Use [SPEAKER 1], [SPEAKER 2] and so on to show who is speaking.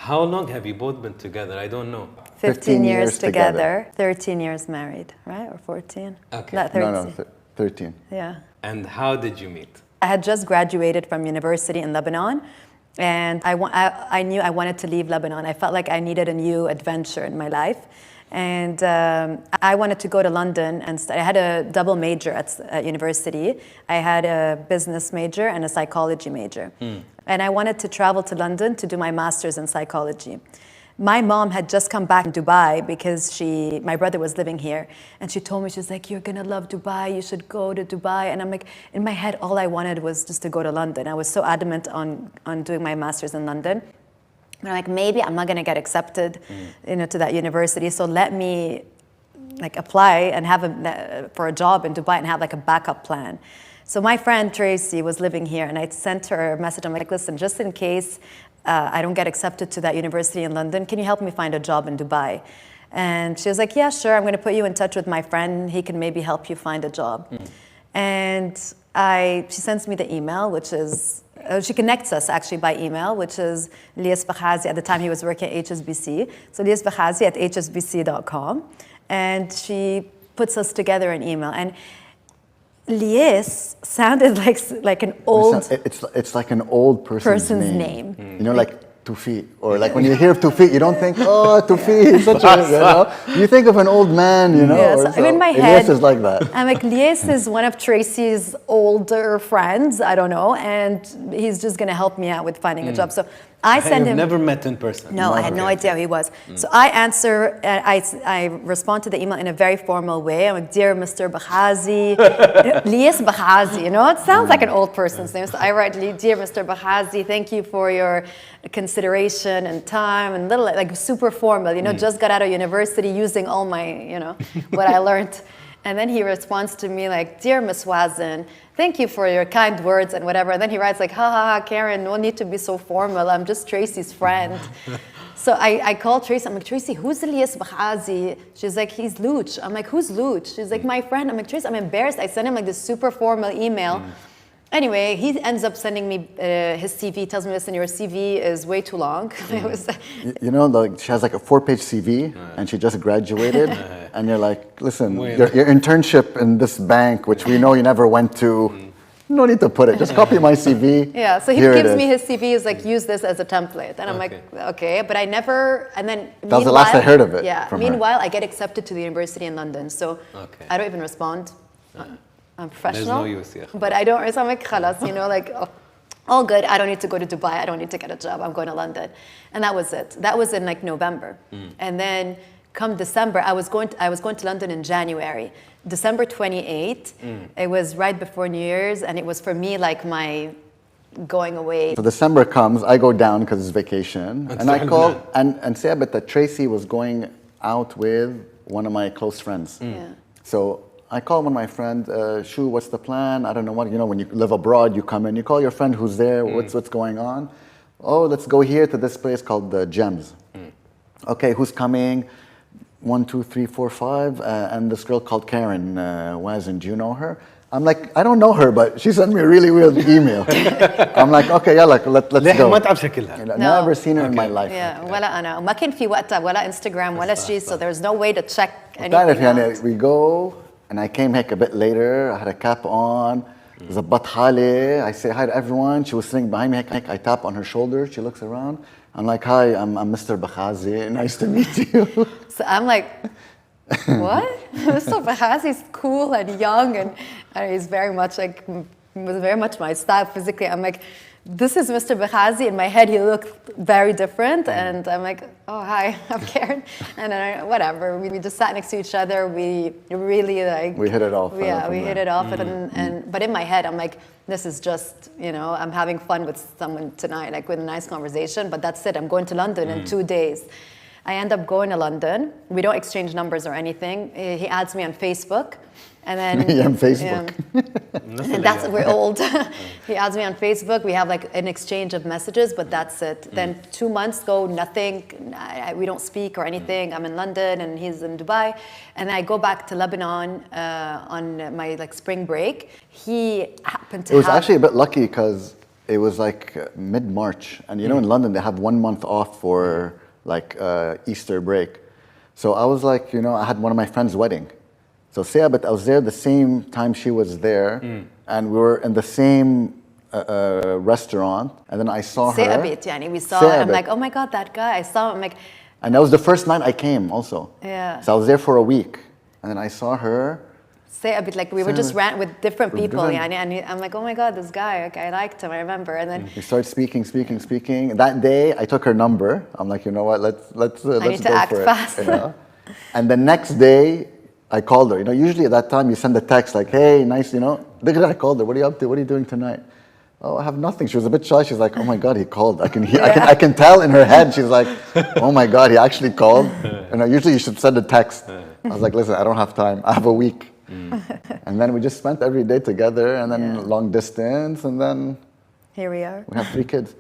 [SPEAKER 1] How long have you both been together? I don't know.
[SPEAKER 2] 15 years together, 13 years married, right? Or 14?
[SPEAKER 1] Okay.
[SPEAKER 2] Not 13.
[SPEAKER 3] No, 13.
[SPEAKER 2] Yeah.
[SPEAKER 1] And how did you meet?
[SPEAKER 2] I had just graduated from university in Lebanon, and I knew I wanted to leave Lebanon. I felt like I needed a new adventure in my life. And I wanted to go to London and I had a double major at university. I had a business major and a psychology major. And I wanted to travel to London to do my master's in psychology. My mom had just come back from Dubai because my brother was living here. And she told me, she's like, you're gonna love Dubai, you should go to Dubai. And I'm like, in my head, all I wanted was just to go to London. I was so adamant on doing my master's in London. And I'm like, maybe I'm not gonna get accepted to that university, so let me apply and have for a job in Dubai and have a backup plan. So my friend Tracy was living here, and I sent her a message. I'm like, listen, just in case I don't get accepted to that university in London, can you help me find a job in Dubai? And she was like, yeah, sure, I'm gonna put you in touch with my friend. He can maybe help you find a job. And she sends me the email, which is, she connects us actually by email, which is Lias Bakhazi. At the time he was working at HSBC. So Lias Bakhazi at hsbc.com. And she puts us together in email. And Lias sounded like an old...
[SPEAKER 3] It's like an old person's name.
[SPEAKER 2] Mm.
[SPEAKER 3] You know, like Tufi. Or like when you hear of Tufi, you don't think, oh, Tufi, he's such a, you think of an old man,
[SPEAKER 2] Yes, in my head,
[SPEAKER 3] Lias is like that.
[SPEAKER 2] I'm like, Lias is one of Tracy's older friends, I don't know, and he's just going to help me out with finding a job. So I send him...
[SPEAKER 1] never met in person?
[SPEAKER 2] No, I had no idea who he was. So I answer, I respond to the email in a very formal way. I'm like, dear Mr. Bakhazi, Lias Bakhazi, it sounds like an old person's name. So I write, dear Mr. Bakhazi, thank you for your consideration and time, and little, super formal, just got out of university using all my, what I learned. And then he responds to me like, dear Miss Wazin, thank you for your kind words and whatever. And then he writes like, ha ha ha, Karen, no need to be so formal. I'm just Tracy's friend. So I call Tracy. I'm like, Tracy, who's Lias Bakhazi? She's like, he's Luch. I'm like, who's Luch? She's like, my friend. I'm like, Tracy, I'm embarrassed. I sent him this super formal email. Anyway, he ends up sending me his CV, tells me, listen, your CV is way too long. It was,
[SPEAKER 3] she has a 4-page CV and she just graduated. And you're like, listen, your internship in this bank, which we know you never went to, no need to put it. Just copy my CV.
[SPEAKER 2] Yeah, so he gives me his CV. He's like, use this as a template. And I'm like, okay. But I never, and then
[SPEAKER 3] that was the last I heard of it.
[SPEAKER 2] Yeah, meanwhile, I get accepted to the university in London. So I don't even respond. I'm professional.
[SPEAKER 1] There's no use,
[SPEAKER 2] but I don't, so I'm like, khalas, all good. I don't need to go to Dubai. I don't need to get a job. I'm going to London. And that was it. That was in November. And then come December, I was going to London in January. December 28th, it was right before New Year's, and it was for me my going away. So
[SPEAKER 3] December comes, I go down because it's vacation, and I call and say that Tracy was going out with one of my close friends. So I call one of my friends, Shu, what's the plan? I don't know what, when you live abroad, you come in, you call your friend who's there, what's going on? Oh, let's go here to this place called the Gems. Okay, who's coming? 1, 2, 3, 4, 5, and this girl called Karen Wazin, do you know her? I'm like, I don't know her, but she sent me a really weird email. I'm like, okay, let's go.
[SPEAKER 1] ما تعرف شكلها.
[SPEAKER 3] Never seen her in my life.
[SPEAKER 2] Yeah, ولا أنا وما كان في وقتها ولا Instagram ولا شيء, so there's no way to check anything
[SPEAKER 3] تعرف we go, and I came a bit later, I had a cap on, زبط حالي, I say hi to everyone, she was sitting behind me, I tap on her shoulder, she looks around, I'm like, hi, I'm Mr. Bakhazi, nice to meet you.
[SPEAKER 2] So I'm like, what? Mr. Bakhazi is cool and young, and he's very much was very much my style physically. I'm like, this is Mr. Bakhazi. In my head, he looked very different, and I'm like, oh, hi, I'm Karen. And then whatever, we just sat next to each other. We really
[SPEAKER 3] we hit it off.
[SPEAKER 2] Yeah, we hit it off, but in my head, I'm like, this is just, I'm having fun with someone tonight, with a nice conversation, but that's it. I'm going to London in 2 days. I end up going to London. We don't exchange numbers or anything. He adds me on Facebook. And then
[SPEAKER 3] yeah, on Facebook.
[SPEAKER 2] And we're old. He adds me on Facebook. We have an exchange of messages, but that's it. Then 2 months go, nothing. We don't speak or anything. I'm in London and he's in Dubai. And I go back to Lebanon on my spring break. He happened to
[SPEAKER 3] It was actually a bit lucky because it was like mid-March. And you know, in London, they have 1 month off for like Easter break. So I was like, you know, I had one of my friends' wedding. So but I was there the same time she was there. And we were in the same restaurant. And then I saw her.
[SPEAKER 2] يعني we saw, I'm like, oh my God, that guy. I saw him, like.
[SPEAKER 3] And that was the first night I came also.
[SPEAKER 2] Yeah.
[SPEAKER 3] So I was there for a week. And then I saw her.
[SPEAKER 2] Like we were just ran with different people, and I'm like, oh my God, this guy, okay, I liked him, I remember. And then
[SPEAKER 3] we started speaking. That day, I took her number. I'm like, you know what, let's
[SPEAKER 2] I need to
[SPEAKER 3] go
[SPEAKER 2] act
[SPEAKER 3] for
[SPEAKER 2] fast.
[SPEAKER 3] it. Yeah. And the next day, I called her. You know, usually at that time, you send a text like, hey, nice, you know. I called her. What are you up to? What are you doing tonight? Oh, I have nothing. She was a bit shy. She's like, oh my God, he called. I can tell in her head. She's like, oh my God, he actually called. You know, usually you should send a text. I was like, listen, I don't have time. I have a week. And then we just spent every day together, and then long distance, and then
[SPEAKER 2] here we are.
[SPEAKER 3] We have 3 kids.